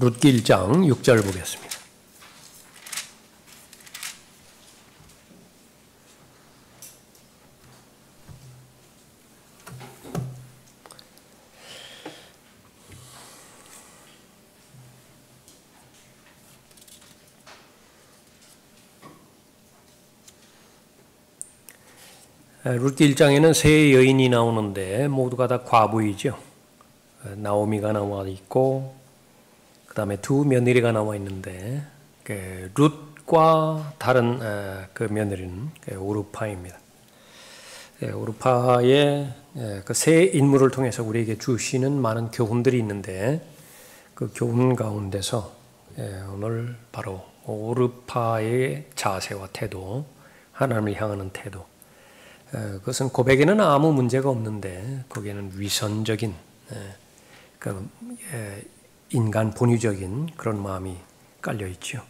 룻기 1장 6절 보겠습니다. 룻기 1장에는 세 여인이 나오는데 모두가 다 과부이죠. 나오미가 나와 있고 그 다음에 두 며느리가 나와 있는데 룻과 다른 그 며느리는 오르파입니다. 오르파의 그 세 인물을 통해서 우리에게 주시는 많은 교훈들이 있는데 그 교훈 가운데서 오늘 바로 오르파의 자세와 태도, 하나님을 향하는 태도, 그것은 고백에는 아무 문제가 없는데 거기에는 위선적인 인간 본유적인 그런 마음이 깔려 있죠.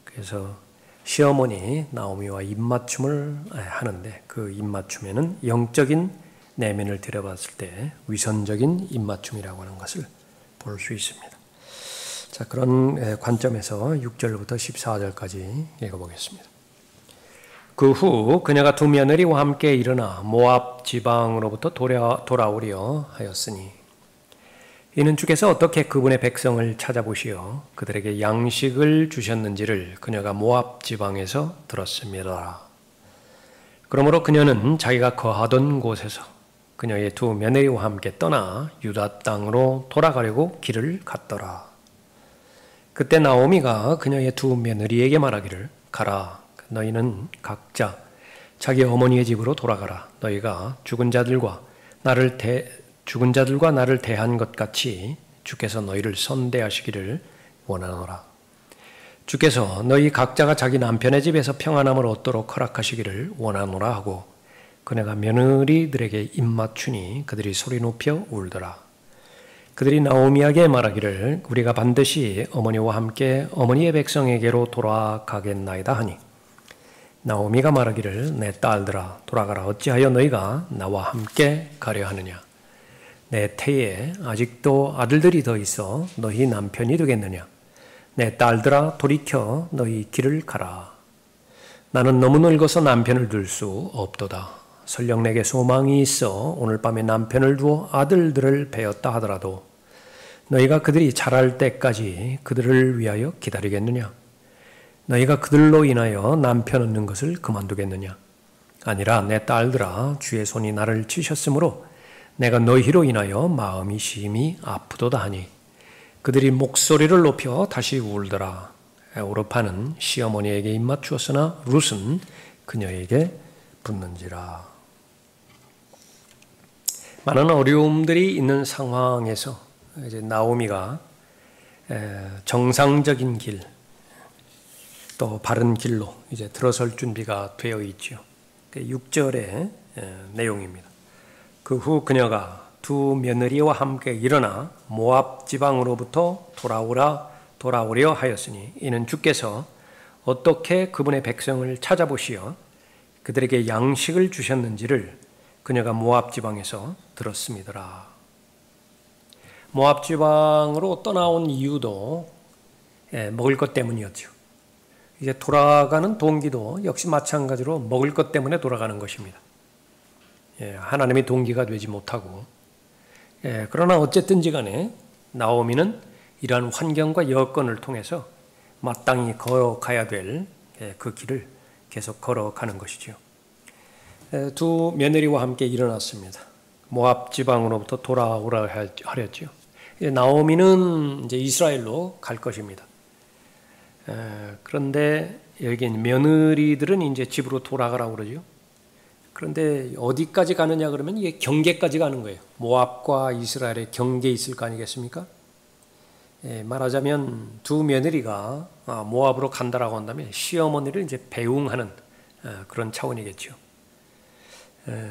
그래서 시어머니 나오미와 입맞춤을 하는데 그 입맞춤에는 영적인 내면을 들여봤을 때 위선적인 입맞춤이라고 하는 것을 볼 수 있습니다. 자, 그런 관점에서 6절부터 14절까지 읽어보겠습니다. 그 후 그녀가 두 며느리와 함께 일어나 모압 지방으로부터 돌아오려 하였으니 이는 주께서 어떻게 그분의 백성을 찾아보시어 그들에게 양식을 주셨는지를 그녀가 모압 지방에서 들었습니다. 그러므로 그녀는 자기가 거하던 곳에서 그녀의 두 며느리와 함께 떠나 유다 땅으로 돌아가려고 길을 갔더라. 그때 나오미가 그녀의 두 며느리에게 말하기를 가라. 너희는 각자 자기 어머니의 집으로 돌아가라. 너희가 죽은 자들과 나를 대한 것 같이 주께서 너희를 선대하시기를 원하노라. 주께서 너희 각자가 자기 남편의 집에서 평안함을 얻도록 허락하시기를 원하노라 하고 그네가 며느리들에게 입맞추니 그들이 소리 높여 울더라. 그들이 나오미에게 말하기를 우리가 반드시 어머니와 함께 어머니의 백성에게로 돌아가겠나이다 하니 나오미가 말하기를 내 딸들아 돌아가라. 어찌하여 너희가 나와 함께 가려 하느냐. 내 태에 아직도 아들들이 더 있어 너희 남편이 되겠느냐. 내 딸들아 돌이켜 너희 길을 가라. 나는 너무 늙어서 남편을 둘 수 없도다. 설령 내게 소망이 있어 오늘 밤에 남편을 두어 아들들을 배웠다 하더라도 너희가 그들이 자랄 때까지 그들을 위하여 기다리겠느냐. 너희가 그들로 인하여 남편 얻는 것을 그만두겠느냐. 아니라 내 딸들아 주의 손이 나를 치셨으므로 내가 너희로 인하여 마음이 심히 아프도다 하니 그들이 목소리를 높여 다시 울더라. 오르파는 시어머니에게 입맞추었으나 룻은 그녀에게 붙는지라. 많은 어려움들이 있는 상황에서 이제 나오미가 정상적인 길, 또 바른 길로 이제 들어설 준비가 되어 있죠. 6절의 내용입니다. 그 후 그녀가 두 며느리와 함께 일어나 모압 지방으로부터 돌아오려 하였으니 이는 주께서 어떻게 그분의 백성을 찾아보시어 그들에게 양식을 주셨는지를 그녀가 모압 지방에서 들었습니다. 모압 지방으로 떠나온 이유도 먹을 것 때문이었죠. 이제 돌아가는 동기도 역시 마찬가지로 먹을 것 때문에 돌아가는 것입니다. 하나님의 동기가 되지 못하고 그러나 어쨌든지 간에 나오미는 이러한 환경과 여건을 통해서 마땅히 걸어가야 될 그 길을 계속 걸어가는 것이죠. 두 며느리와 함께 일어났습니다. 모압 지방으로부터 돌아오라 하랬죠. 나오미는 이제 이스라엘로 갈 것입니다. 그런데 여기 며느리들은 이제 집으로 돌아가라고 그러죠. 그런데 어디까지 가느냐 그러면 이게 경계까지 가는 거예요. 모압과 이스라엘의 경계에 있을 거 아니겠습니까? 말하자면 두 며느리가 모압으로 간다라고 한다면 시어머니를 이제 배웅하는 그런 차원이겠죠.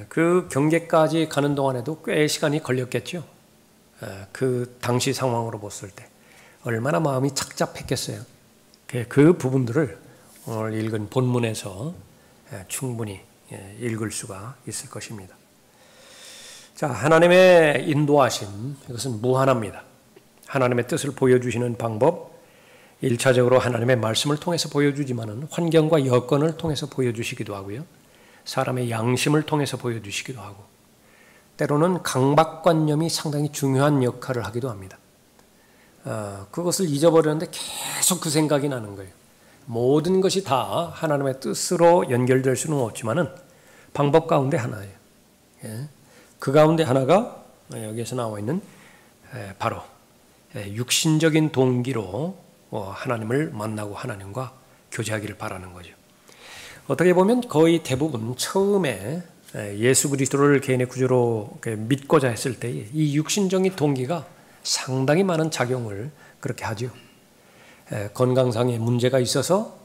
그 경계까지 가는 동안에도 꽤 시간이 걸렸겠죠. 그 당시 상황으로 봤을 때 얼마나 마음이 착잡했겠어요. 그 부분들을 오늘 읽은 본문에서 충분히 읽을 수가 있을 것입니다. 자, 하나님의 인도하심, 이것은 무한합니다. 하나님의 뜻을 보여주시는 방법, 1차적으로 하나님의 말씀을 통해서 보여주지만은 환경과 여건을 통해서 보여주시기도 하고요. 사람의 양심을 통해서 보여주시기도 하고, 때로는 강박관념이 상당히 중요한 역할을 하기도 합니다. 그것을 잊어버렸는데 계속 그 생각이 나는 거예요. 모든 것이 다 하나님의 뜻으로 연결될 수는 없지만은 방법 가운데 하나예요. 그 가운데 하나가 여기에서 나와 있는 바로 육신적인 동기로 하나님을 만나고 하나님과 교제하기를 바라는 거죠. 어떻게 보면 거의 대부분 처음에 예수 그리스도를 개인의 구주로 믿고자 했을 때에 이 육신적인 동기가 상당히 많은 작용을 그렇게 하죠. 건강상의 문제가 있어서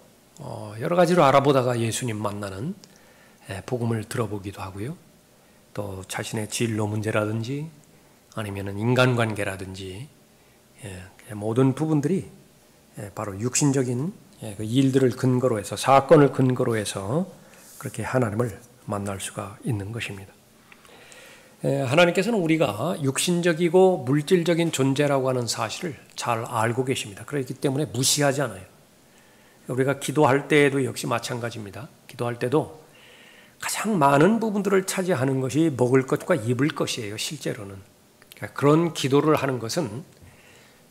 여러 가지로 알아보다가 예수님 만나는 복음을 들어보기도 하고요. 또 자신의 진로 문제라든지 아니면 인간관계라든지 모든 부분들이 바로 육신적인 그 일들을 근거로 해서, 사건을 근거로 해서 그렇게 하나님을 만날 수가 있는 것입니다. 하나님께서는 우리가 육신적이고 물질적인 존재라고 하는 사실을 잘 알고 계십니다. 그렇기 때문에 무시하지 않아요. 우리가 기도할 때에도 역시 마찬가지입니다. 기도할 때도 가장 많은 부분들을 차지하는 것이 먹을 것과 입을 것이에요. 실제로는. 그러니까 그런 기도를 하는 것은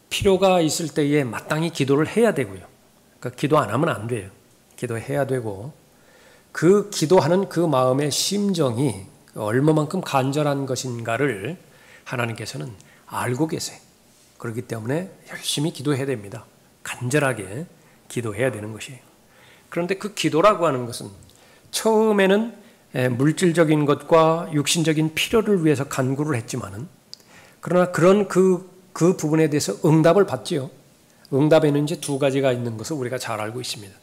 필요가 있을 때에 마땅히 기도를 해야 되고요. 그러니까 기도 안 하면 안 돼요. 기도해야 되고, 그 기도하는 그 마음의 심정이 얼마만큼 간절한 것인가를 하나님께서는 알고 계세요. 그렇기 때문에 열심히 기도해야 됩니다. 간절하게 기도해야 되는 것이에요. 그런데 그 기도라고 하는 것은 처음에는 물질적인 것과 육신적인 필요를 위해서 간구를 했지만은, 그러나 그런 그 부분에 대해서 응답을 받지요. 응답에는 이제 두 가지가 있는 것을 우리가 잘 알고 있습니다.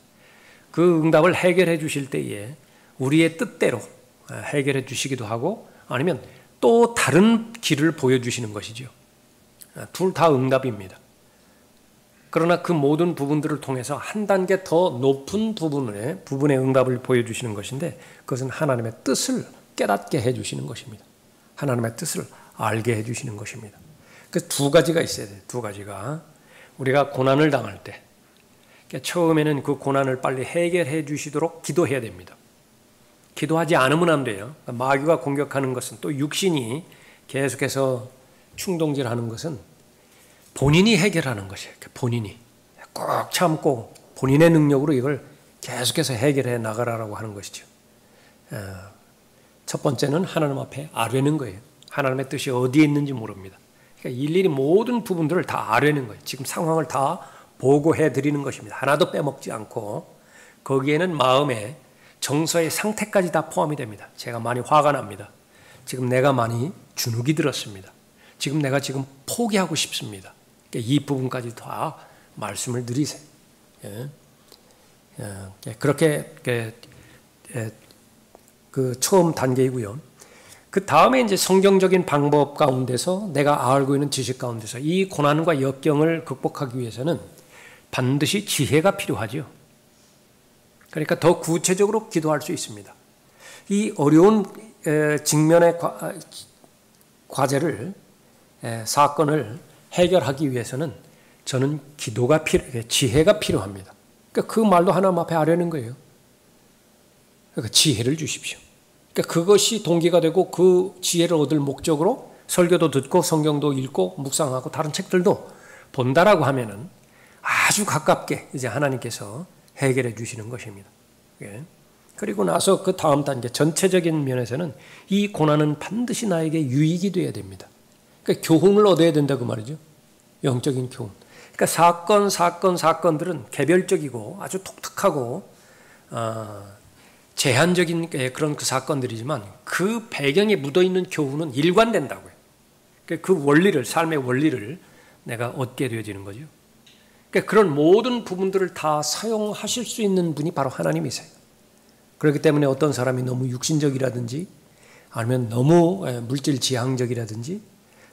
그 응답을 해결해 주실 때에 우리의 뜻대로 해결해 주시기도 하고, 아니면 또 다른 길을 보여주시는 것이죠. 둘 다 응답입니다. 그러나 그 모든 부분들을 통해서 한 단계 더 높은 부분의 응답을 보여주시는 것인데, 그것은 하나님의 뜻을 깨닫게 해주시는 것입니다. 하나님의 뜻을 알게 해주시는 것입니다. 그 두 가지가 있어야 돼요. 두 가지가. 우리가 고난을 당할 때 처음에는 그 고난을 빨리 해결해 주시도록 기도해야 됩니다. 기도하지 않으면 안 돼요. 마귀가 공격하는 것은, 또 육신이 계속해서 충동질하는 것은 본인이 해결하는 것이에요. 본인이 꼭 참고 본인의 능력으로 이걸 계속해서 해결해 나가라고 하는 것이죠. 첫 번째는 하나님 앞에 아뢰는 거예요. 하나님의 뜻이 어디에 있는지 모릅니다. 그러니까 일일이 모든 부분들을 다 아뢰는 거예요. 지금 상황을 다 보고해 드리는 것입니다. 하나도 빼먹지 않고. 거기에는 마음의 정서의 상태까지 다 포함이 됩니다. 제가 많이 화가 납니다. 지금 내가 많이 주눅이 들었습니다. 지금 내가 포기하고 싶습니다. 그러니까 이 부분까지 다 말씀을 드리세요. 그렇게 그 처음 단계이고요. 그 다음에 이제 성경적인 방법 가운데서, 내가 알고 있는 지식 가운데서 이 고난과 역경을 극복하기 위해서는 반드시 지혜가 필요하죠. 그러니까 더 구체적으로 기도할 수 있습니다. 이 어려운 직면의 과제를, 사건을 해결하기 위해서는 저는 지혜가 필요합니다. 그러니까 그 말도 하나님 앞에 아뢰는 거예요. 그러니까 지혜를 주십시오. 그러니까 그것이 동기가 되고, 그 지혜를 얻을 목적으로 설교도 듣고 성경도 읽고 묵상하고 다른 책들도 본다라고 하면은 아주 가깝게 이제 하나님께서 해결해 주시는 것입니다. 그리고 나서 그 다음 단계, 전체적인 면에서는 이 고난은 반드시 나에게 유익이 되어야 됩니다. 그러니까 교훈을 얻어야 된다고 말이죠. 영적인 교훈. 그러니까 사건들은 개별적이고 아주 독특하고 제한적인 그런 그 사건들이지만, 그 배경에 묻어있는 교훈은 일관된다고요. 그 원리를, 삶의 원리를 내가 얻게 되어지는 거죠. 그러니까 그런 모든 부분들을 다 사용하실 수 있는 분이 바로 하나님이세요. 그렇기 때문에 어떤 사람이 너무 육신적이라든지 아니면 너무 물질 지향적이라든지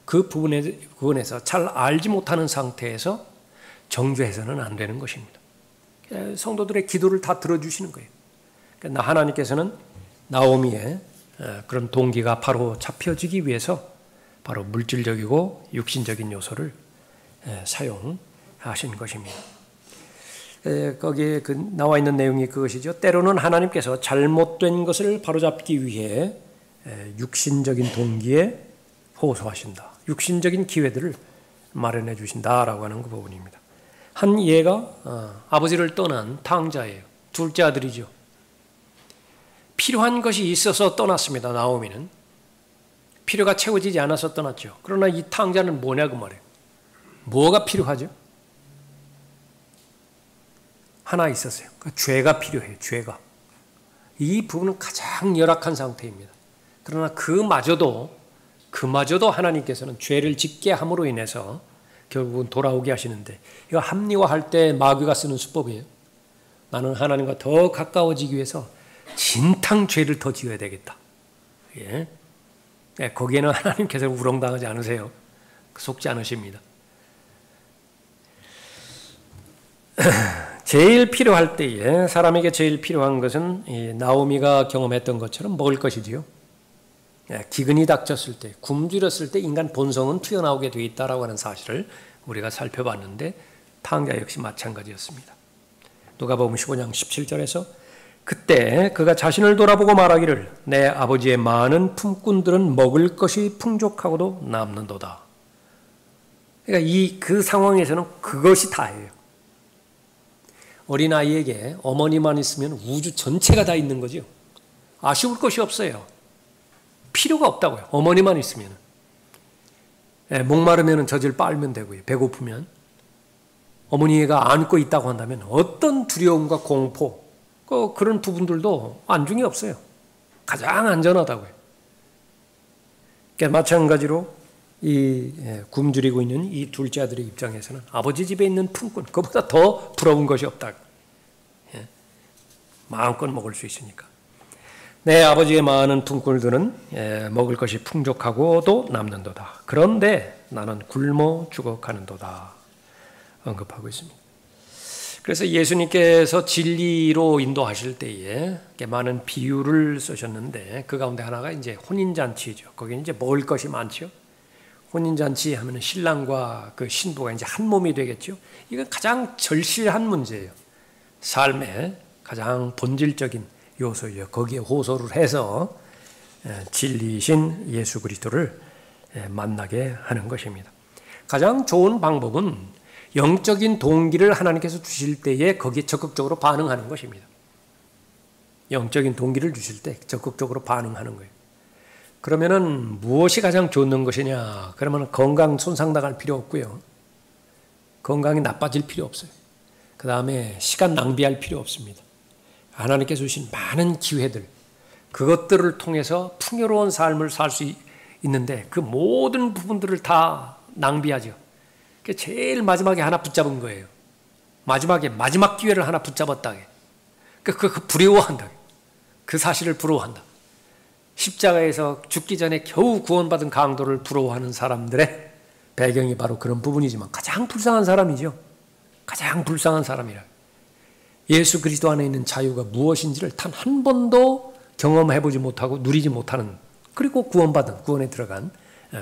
그 부분에서 잘 알지 못하는 상태에서 정죄해서는 안 되는 것입니다. 성도들의 기도를 다 들어주시는 거예요. 그러니까 하나님께서는 나오미의 그런 동기가 바로 잡혀지기 위해서 바로 물질적이고 육신적인 요소를 사용하신 것입니다. 거기에 나와 있는 내용이 그것이죠. 때로는 하나님께서 잘못된 것을 바로잡기 위해 육신적인 동기에 호소하신다. 육신적인 기회들을 마련해 주신다라고 하는 그 부분입니다. 한 예가 아버지를 떠난 탕자예요. 둘째 아들이죠. 필요한 것이 있어서 떠났습니다. 나오미는. 필요가 채워지지 않아서 떠났죠. 그러나 이 탕자는 뭐냐고 말해요. 뭐가 필요하죠? 하나 있었어요. 그 죄가 필요해요. 죄가. 이 부분은 가장 열악한 상태입니다. 그러나 그마저도 하나님께서는 죄를 짓게 함으로 인해서 결국은 돌아오게 하시는데, 이거 합리화할 때 마귀가 쓰는 수법이에요. 나는 하나님과 더 가까워지기 위해서 진탕 죄를 더 지어야 되겠다. 예. 거기에는 하나님께서 우롱당하지 않으세요. 속지 않으십니다. 제일 필요할 때에 사람에게 제일 필요한 것은 나오미가 경험했던 것처럼 먹을 것이지요. 기근이 닥쳤을 때, 굶주렸을 때 인간 본성은 튀어나오게 되어 있다라고 하는 사실을 우리가 살펴봤는데 탕자 역시 마찬가지였습니다. 누가복음 15장 17절에서 그때 그가 자신을 돌아보고 말하기를 내 아버지의 많은 품꾼들은 먹을 것이 풍족하고도 남는도다. 그러니까 그 상황에서는 그것이 다예요. 어린아이에게 어머니만 있으면 우주 전체가 다 있는 거죠. 아쉬울 것이 없어요. 필요가 없다고요. 어머니만 있으면. 목마르면 젖을 빨면 되고요. 배고프면. 어머니가 안고 있다고 한다면 어떤 두려움과 공포, 그런 부분들도 안중이 없어요. 가장 안전하다고요. 그러니까 마찬가지로 굶주리고 있는 이 둘째 아들의 입장에서는 아버지 집에 있는 품꾼, 그보다 더 부러운 것이 없다. 마음껏 먹을 수 있으니까. 내 아버지의 많은 품꾼들은 먹을 것이 풍족하고도 남는도다. 그런데 나는 굶어 죽어가는도다. 언급하고 있습니다. 그래서 예수님께서 진리로 인도하실 때에 많은 비유를 쓰셨는데 그 가운데 하나가 이제 혼인잔치죠. 거기는 이제 먹을 것이 많죠. 혼인잔치 하면 신랑과 그 신부가 이제 한 몸이 되겠죠. 이건 가장 절실한 문제예요. 삶의 가장 본질적인 요소예요. 거기에 호소를 해서 진리이신 예수 그리스도를 만나게 하는 것입니다. 가장 좋은 방법은 영적인 동기를 하나님께서 주실 때에 거기에 적극적으로 반응하는 것입니다. 영적인 동기를 주실 때 적극적으로 반응하는 거예요. 그러면은 무엇이 가장 좋은 것이냐? 그러면 건강 손상당할 필요 없고요. 건강이 나빠질 필요 없어요. 그 다음에 시간 낭비할 필요 없습니다. 하나님께서 주신 많은 기회들, 그것들을 통해서 풍요로운 삶을 살 수 있는데 그 모든 부분들을 다 낭비하죠. 제일 마지막에 하나 붙잡은 거예요. 마지막 기회를 하나 붙잡았다. 그 부러워한다. 그 사실을 부러워한다. 십자가에서 죽기 전에 겨우 구원받은 강도를 부러워하는 사람들의 배경이 바로 그런 부분이지만 가장 불쌍한 사람이죠. 가장 불쌍한 사람이라. 예수 그리스도 안에 있는 자유가 무엇인지를 단 한 번도 경험해보지 못하고 누리지 못하는, 그리고 구원에 들어간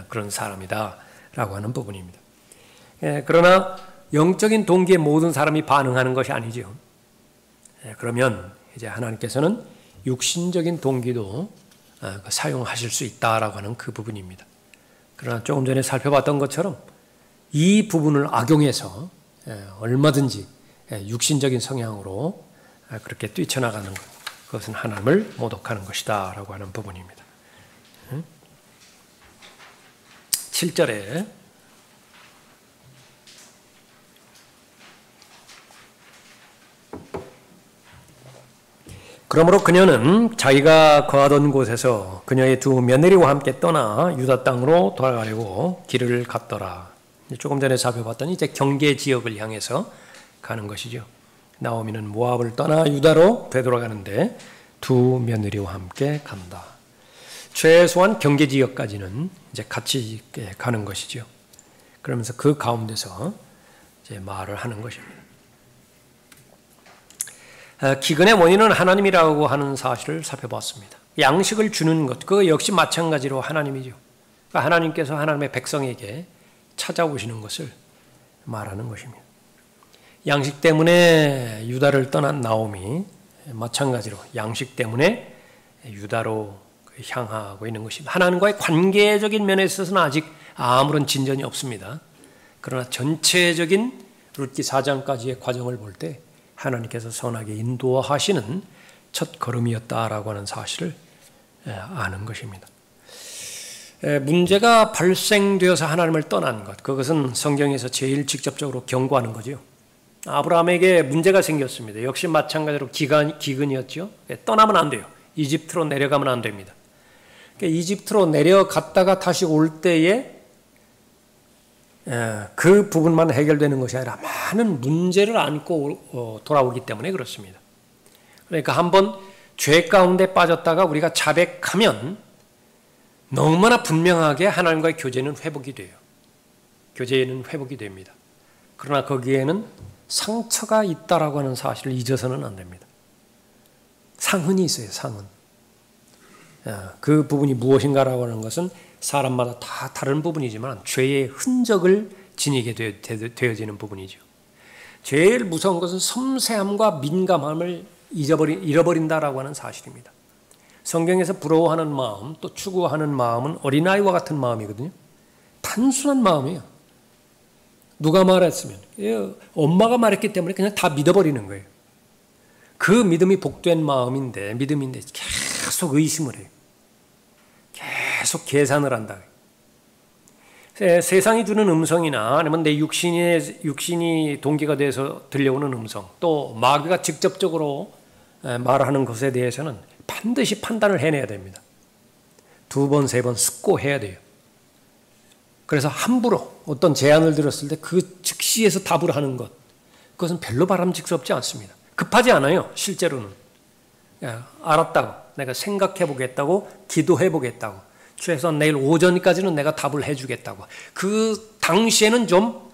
그런 사람이다라고 하는 부분입니다. 그러나 영적인 동기에 모든 사람이 반응하는 것이 아니죠. 그러면 이제 하나님께서는 육신적인 동기도 사용하실 수 있다라고 하는 그 부분입니다. 그러나 조금 전에 살펴봤던 것처럼 이 부분을 악용해서 얼마든지 육신적인 성향으로 그렇게 뛰쳐나가는 것, 그것은 하나님을 모독하는 것이다 라고 하는 부분입니다. 7절에 그러므로 그녀는 자기가 거하던 곳에서 그녀의 두 며느리와 함께 떠나 유다 땅으로 돌아가려고 길을 갔더라. 조금 전에 살펴봤던 이제 경계 지역을 향해서 가는 것이죠. 나오미는 모압을 떠나 유다로 되돌아가는데 두 며느리와 함께 간다. 최소한 경계 지역까지는 이제 같이 가는 것이죠. 그러면서 그 가운데서 이제 말을 하는 것입니다. 기근의 원인은 하나님이라고 하는 사실을 살펴봤습니다. 양식을 주는 것, 그거 역시 마찬가지로 하나님이죠. 그러니까 하나님께서 하나님의 백성에게 찾아오시는 것을 말하는 것입니다. 양식 때문에 유다를 떠난 나오미, 마찬가지로 양식 때문에 유다로 향하고 있는 것입니다. 하나님과의 관계적인 면에 있어서는 아직 아무런 진전이 없습니다. 그러나 전체적인 룻기 4장까지의 과정을 볼 때 하나님께서 선하게 인도하시는 첫 걸음이었다라고 하는 사실을 아는 것입니다. 문제가 발생되어서 하나님을 떠난 것, 그것은 성경에서 제일 직접적으로 경고하는 거죠. 아브라함에게 문제가 생겼습니다. 역시 마찬가지로 기근이었죠. 떠나면 안 돼요. 이집트로 내려가면 안 됩니다. 이집트로 내려갔다가 다시 올 때에 그 부분만 해결되는 것이 아니라 많은 문제를 안고 돌아오기 때문에 그렇습니다. 그러니까 한번 죄 가운데 빠졌다가 우리가 자백하면 너무나 분명하게 하나님과의 교제는 회복이 돼요. 교제는 회복이 됩니다. 그러나 거기에는 상처가 있다라고 하는 사실을 잊어서는 안 됩니다. 상흔이 있어요. 상흔. 그 부분이 무엇인가라고 하는 것은 사람마다 다 다른 부분이지만 죄의 흔적을 지니게 되어지는 부분이죠. 제일 무서운 것은 섬세함과 민감함을 잃어버린다라고 하는 사실입니다. 성경에서 부러워하는 마음, 또 추구하는 마음은 어린아이와 같은 마음이거든요. 단순한 마음이에요. 누가 말했으면, 엄마가 말했기 때문에 그냥 다 믿어버리는 거예요. 그 믿음이 복된 믿음인데 계속 의심을 해요. 계속 계산을 한다. 세상이 주는 음성이나 아니면 내 육신이 동기가 돼서 들려오는 음성, 또 마귀가 직접적으로 말하는 것에 대해서는 반드시 판단을 해내야 됩니다. 2번, 3번 숙고해야 돼요. 그래서 함부로 어떤 제안을 들었을 때 그 즉시에서 답을 하는 것, 그것은 별로 바람직스럽지 않습니다. 급하지 않아요. 실제로는. 알았다고, 내가 생각해 보겠다고, 기도해 보겠다고, 최소한 내일 오전까지는 내가 답을 해주겠다고. 그 당시에는 좀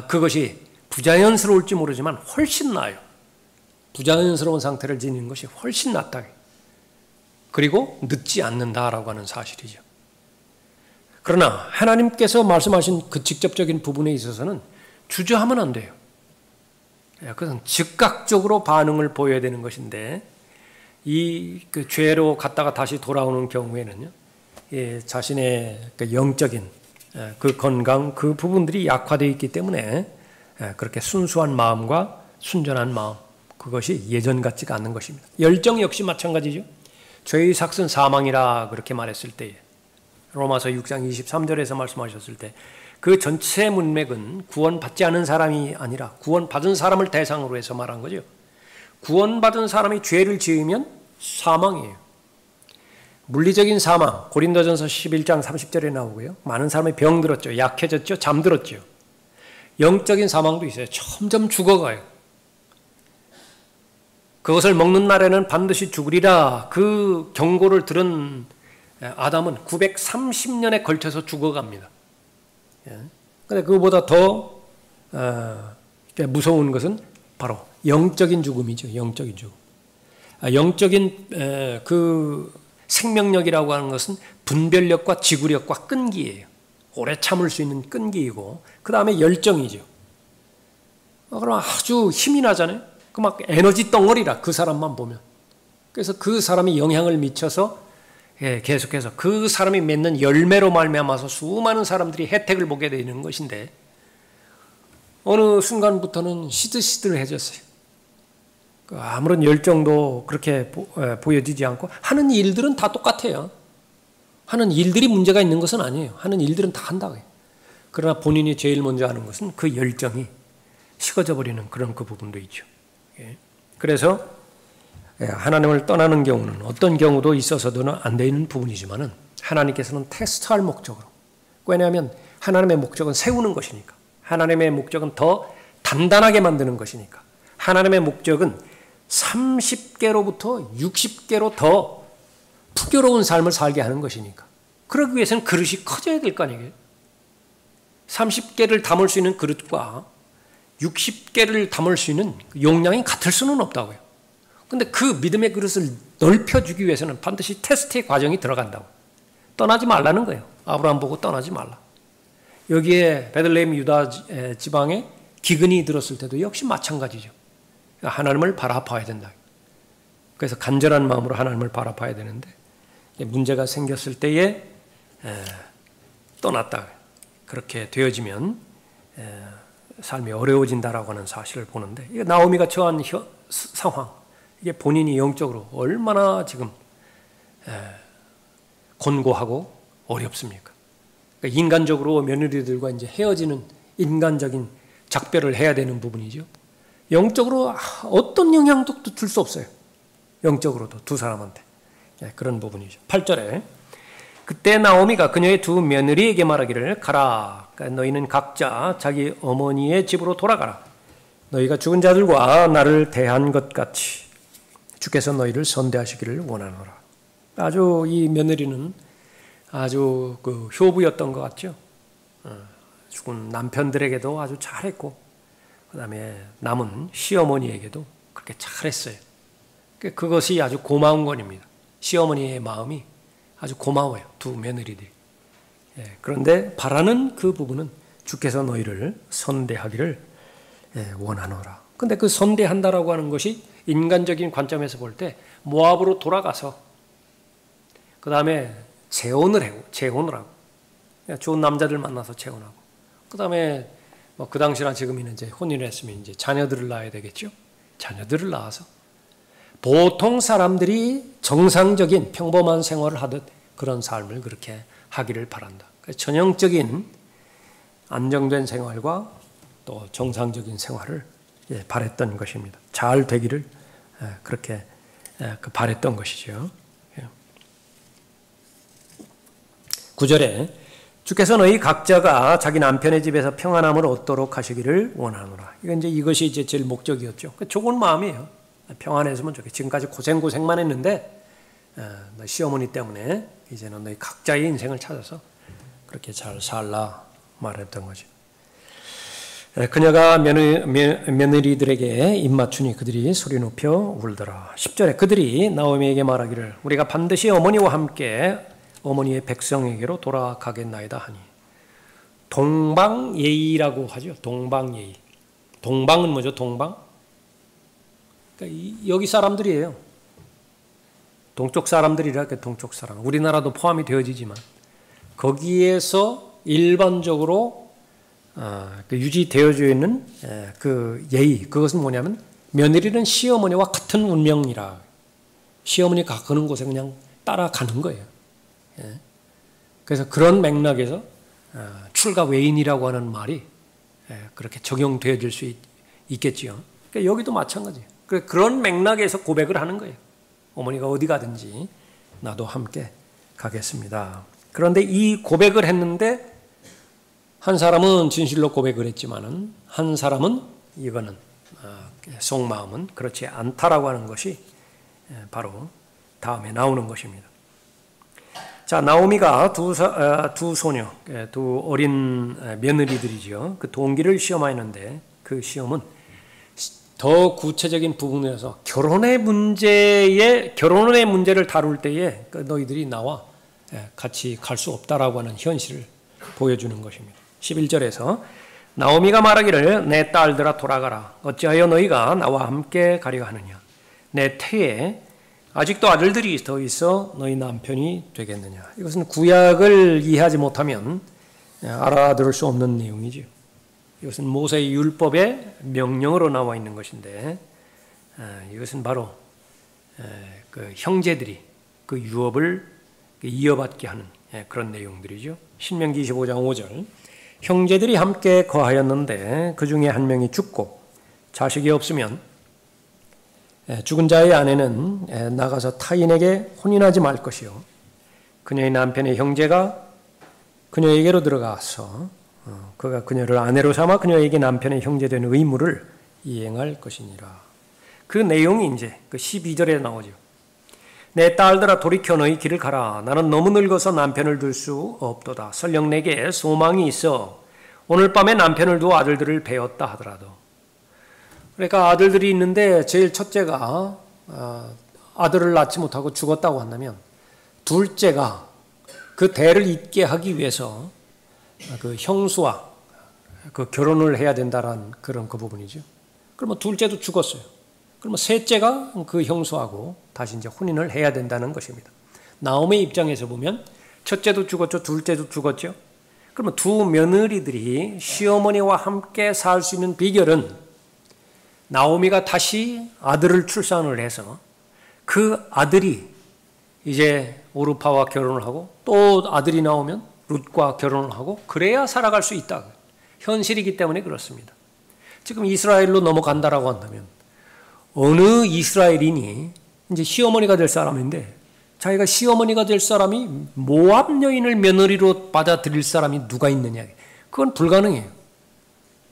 그것이 부자연스러울지 모르지만 훨씬 나아요. 부자연스러운 상태를 지니는 것이 훨씬 낫다. 그리고 늦지 않는다라고 하는 사실이죠. 그러나 하나님께서 말씀하신 그 직접적인 부분에 있어서는 주저하면 안 돼요. 그것은 즉각적으로 반응을 보여야 되는 것인데, 그 죄로 갔다가 다시 돌아오는 경우에는요, 자신의 그 영적인 그 건강, 그 부분들이 약화되어 있기 때문에 그렇게 순수한 마음과 순전한 마음, 그것이 예전 같지가 않는 것입니다. 열정 역시 마찬가지죠. 죄의 삭은 사망이라 그렇게 말했을 때에, 로마서 6장 23절에서 말씀하셨을 때 그 전체 문맥은 구원받지 않은 사람이 아니라 구원받은 사람을 대상으로 해서 말한 거죠. 구원받은 사람이 죄를 지으면 사망이에요. 물리적인 사망, 고린도전서 11장 30절에 나오고요. 많은 사람이 병들었죠. 약해졌죠. 잠들었죠. 영적인 사망도 있어요. 점점 죽어가요. 그것을 먹는 날에는 반드시 죽으리라, 그 경고를 들은 아담은 930년에 걸쳐서 죽어갑니다. 그런데 그보다 더 무서운 것은 바로 영적인 죽음이죠. 영적인 죽음. 영적인 그 생명력이라고 하는 것은 분별력과 지구력과 끈기예요. 오래 참을 수 있는 끈기이고, 그 다음에 열정이죠. 그럼 아주 힘이 나잖아요. 그 막 에너지 덩어리라, 그 사람만 보면. 그래서 그 사람이 영향을 미쳐서 계속해서 그 사람이 맺는 열매로 말미암아서 수많은 사람들이 혜택을 보게 되는 것인데, 어느 순간부터는 시들시들해졌어요. 아무런 열정도 그렇게 보여지지 않고, 하는 일들은 다 똑같아요. 하는 일들이 문제가 있는 것은 아니에요. 하는 일들은 다 한다고요. 그러나 본인이 제일 먼저 하는 것은 그 열정이 식어져 버리는 그런 그 부분도 있죠. 그래서 하나님을 떠나는 경우는 어떤 경우도 있어서도 안 되는 부분이지만은, 하나님께서는 테스트할 목적으로, 왜냐하면 하나님의 목적은 세우는 것이니까, 하나님의 목적은 더 단단하게 만드는 것이니까, 하나님의 목적은 30개로부터 60개로 더 풍요로운 삶을 살게 하는 것이니까, 그러기 위해서는 그릇이 커져야 될 거 아니에요. 30개를 담을 수 있는 그릇과 60개를 담을 수 있는 용량이 같을 수는 없다고요. 근데 그 믿음의 그릇을 넓혀주기 위해서는 반드시 테스트의 과정이 들어간다고. 떠나지 말라는 거예요. 아브라함 보고 떠나지 말라. 여기에 베들레헴 유다 지방에 기근이 들었을 때도 역시 마찬가지죠. 하나님을 바라봐야 된다. 그래서 간절한 마음으로 하나님을 바라봐야 되는데 문제가 생겼을 때에 떠났다. 그렇게 되어지면 삶이 어려워진다라고 하는 사실을 보는데, 이게 나오미가 처한 상황, 이게 본인이 영적으로 얼마나 지금 곤고하고 어렵습니까? 그러니까 인간적으로 며느리들과 이제 헤어지는 인간적인 작별을 해야 되는 부분이죠. 영적으로 어떤 영향도 줄 수 없어요. 영적으로도 두 사람한테. 그런 부분이죠. 8절에 그때 나오미가 그녀의 두 며느리에게 말하기를 가라. 그러니까 너희는 각자 자기 어머니의 집으로 돌아가라. 너희가 죽은 자들과 나를 대한 것 같이 주께서 너희를 선대하시기를 원하노라. 아주 이 며느리는 아주 그 효부였던 것 같죠. 죽은 남편들에게도 아주 잘했고, 그 다음에 남은 시어머니에게도 그렇게 잘했어요. 그것이 아주 고마운 것입니다. 시어머니의 마음이 아주 고마워요. 두 며느리들이. 그런데 바라는 그 부분은 주께서 너희를 선대하기를 원하노라. 근데 그 선대한다라고 하는 것이 인간적인 관점에서 볼 때 모압으로 돌아가서 그 다음에 재혼을 하고 좋은 남자들 만나서 재혼하고 그 다음에 뭐 그 당시나 지금이는 이제 혼인을 했으면 이제 자녀들을 낳아야 되겠죠. 자녀들을 낳아서 보통 사람들이 정상적인 평범한 생활을 하듯 그런 삶을 그렇게 하기를 바란다. 전형적인 안정된 생활과 또 정상적인 생활을 바랬던 것입니다. 잘 되기를 그렇게 바랬던 것이죠. 9절에 주께서 너희 각자가 자기 남편의 집에서 평안함을 얻도록 하시기를 원하노라. 이것이 이제 제일 목적이었죠. 좋은 마음이에요. 평안했으면 좋겠어. 지금까지 고생만 했는데 시어머니 때문에 이제는 너희 각자의 인생을 찾아서 그렇게 잘 살라 말했던 거죠. 그녀가 며느리들에게 입맞추니 그들이 소리 높여 울더라. 10절에 그들이 나오미에게 말하기를 우리가 반드시 어머니와 함께 어머니의 백성에게로 돌아가겠나이다 하니. 동방예의라고 하죠. 동방예의. 동방은 뭐죠? 동방? 그러니까 여기 사람들이에요. 동쪽 사람들이라 동쪽 사람. 우리나라도 포함이 되어지지만 거기에서 일반적으로 유지되어져 있는 그 예의, 그것은 뭐냐면 며느리는 시어머니와 같은 운명이라. 시어머니가 가는 곳에 그냥 따라가는 거예요. 그래서 그런 맥락에서 출가 외인이라고 하는 말이 그렇게 적용되어질 수 있겠지요. 그러니까 여기도 마찬가지예요. 그런 맥락에서 고백을 하는 거예요. 어머니가 어디 가든지 나도 함께 가겠습니다. 그런데 이 고백을 했는데 한 사람은 진실로 고백을 했지만은 한 사람은 이거는 속마음은 그렇지 않다라고 하는 것이 바로 다음에 나오는 것입니다. 자, 나오미가 두 소녀, 두 어린 며느리들이죠. 그 동기를 시험하였는데 그 시험은 더 구체적인 부분에서 결혼의 문제를 다룰 때에 너희들이 나와 같이 갈 수 없다라고 하는 현실을 보여주는 것입니다. 11절에서 나오미가 말하기를 내 딸들아 돌아가라. 어찌하여 너희가 나와 함께 가려 하느냐. 내 태에 아직도 아들들이 더 있어 너희 남편이 되겠느냐. 이것은 구약을 이해하지 못하면 알아들을 수 없는 내용이죠. 이것은 모세의 율법의 명령으로 나와 있는 것인데 이것은 바로 그 형제들이 그 유업을 이어받게 하는 그런 내용들이죠. 신명기 25장 5절 형제들이 함께 거하였는데 그 중에 한 명이 죽고 자식이 없으면 죽은 자의 아내는 나가서 타인에게 혼인하지 말 것이요 그녀의 남편의 형제가 그녀에게로 들어가서 그가 그녀를 아내로 삼아 그녀에게 남편의 형제된 의무를 이행할 것이니라. 그 내용이 이제 그 12절에 나오죠. 내 딸들아 돌이켜 너희 길을 가라. 나는 너무 늙어서 남편을 둘 수 없도다. 설령 내게 소망이 있어 오늘 밤에 남편을 두어 아들들을 배웠다 하더라도. 그러니까 아들들이 있는데 제일 첫째가 아들을 낳지 못하고 죽었다고 한다면 둘째가 그 대를 잇게 하기 위해서 그 형수와 그 결혼을 해야 된다라는 그런 그 부분이죠. 그러면 둘째도 죽었어요. 그러면 셋째가 그 형수하고 다시 이제 혼인을 해야 된다는 것입니다. 나오미의 입장에서 보면 첫째도 죽었죠. 둘째도 죽었죠. 그러면 두 며느리들이 시어머니와 함께 살 수 있는 비결은 나오미가 다시 아들을 출산을 해서 그 아들이 이제 오르파와 결혼을 하고 또 아들이 나오면 룻과 결혼을 하고 그래야 살아갈 수 있다. 현실이기 때문에 그렇습니다. 지금 이스라엘로 넘어간다라고 한다면 어느 이스라엘인이 이제 시어머니가 될 사람인데 자기가 시어머니가 될 사람이 모압 여인을 며느리로 받아들일 사람이 누가 있느냐. 그건 불가능해요.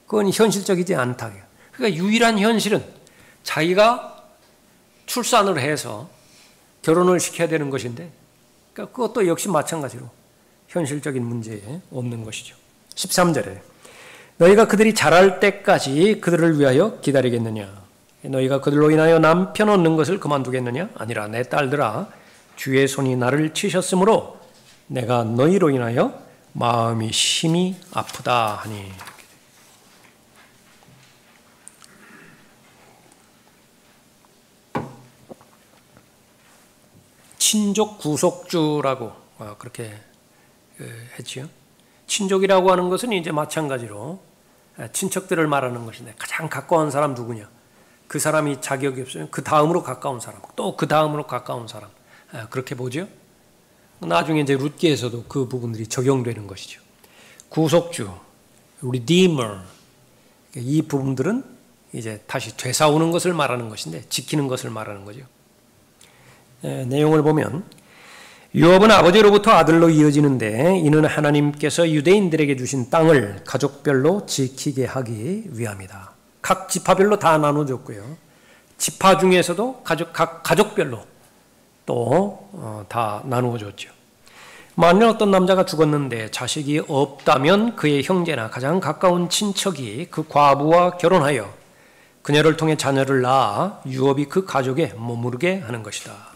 그건 현실적이지 않다. 그러니까 유일한 현실은 자기가 출산을 해서 결혼을 시켜야 되는 것인데 그러니까 그것도 역시 마찬가지로 현실적인 문제에 없는 것이죠. 13절에 너희가 그들이 자랄 때까지 그들을 위하여 기다리겠느냐. 너희가 그들로 인하여 남편 얻는 것을 그만두겠느냐. 아니라 내 딸들아 주의 손이 나를 치셨으므로 내가 너희로 인하여 마음이 심히 아프다 하니. 친족 구속주라고 그렇게 했지요. 친족이라고 하는 것은 이제 마찬가지로 친척들을 말하는 것인데 가장 가까운 사람 누구냐? 그 사람이 자격이 없으면 그 다음으로 가까운 사람, 또 그 다음으로 가까운 사람 그렇게 보죠. 나중에 이제 룻기에서도 그 부분들이 적용되는 것이죠. 구속주, redeemer 이 부분들은 이제 다시 되사오는 것을 말하는 것인데 지키는 것을 말하는 거죠. 내용을 보면 유업은 아버지로부터 아들로 이어지는데 이는 하나님께서 유대인들에게 주신 땅을 가족별로 지키게 하기 위함이다. 각 지파별로 다 나눠줬고요. 지파 중에서도 각 가족별로 또 다 나누어줬죠. 만일 어떤 남자가 죽었는데 자식이 없다면 그의 형제나 가장 가까운 친척이 그 과부와 결혼하여 그녀를 통해 자녀를 낳아 유업이 그 가족에 머무르게 하는 것이다.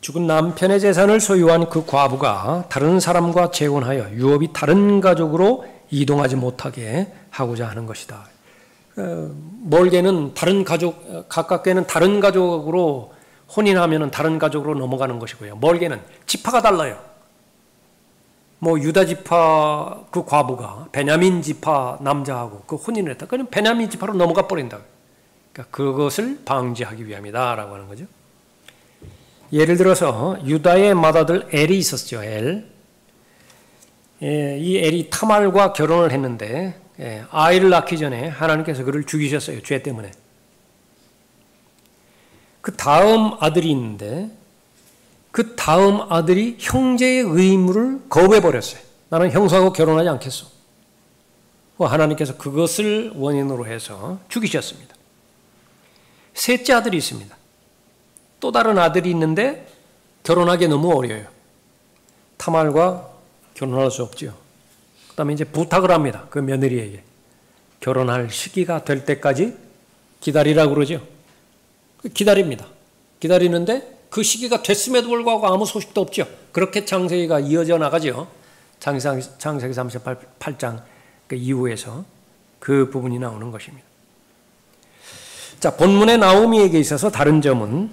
죽은 남편의 재산을 소유한 그 과부가 다른 사람과 재혼하여 유업이 다른 가족으로 이동하지 못하게 하고자 하는 것이다. 멀게는 다른 가족, 가깝게는 다른 가족으로 혼인하면 다른 가족으로 넘어가는 것이고요. 멀게는 지파가 달라요. 뭐 유다 지파 그 과부가 베냐민 지파 남자하고 그 혼인을 했다. 그냥 베냐민 지파로 넘어가 버린다. 그러니까 그것을 방지하기 위함이다라고 하는 거죠. 예를 들어서 유다의 맏아들 엘이 있었죠. 엘. 이 엘이 타말과 결혼을 했는데 아이를 낳기 전에 하나님께서 그를 죽이셨어요. 죄 때문에. 그 다음 아들이 있는데 그 다음 아들이 형제의 의무를 거부해버렸어요. 나는 형수하고 결혼하지 않겠어. 하나님께서 그것을 원인으로 해서 죽이셨습니다. 셋째 아들이 있습니다. 또 다른 아들이 있는데 결혼하기 너무 어려워요. 타말과 결혼할 수 없죠. 그 다음에 이제 부탁을 합니다. 그 며느리에게. 결혼할 시기가 될 때까지 기다리라고 그러죠. 기다립니다. 기다리는데 그 시기가 됐음에도 불구하고 아무 소식도 없죠. 그렇게 창세기가 이어져 나가죠. 창세기 38장 그 이후에서 그 부분이 나오는 것입니다. 자, 본문의 나오미에게 있어서 다른 점은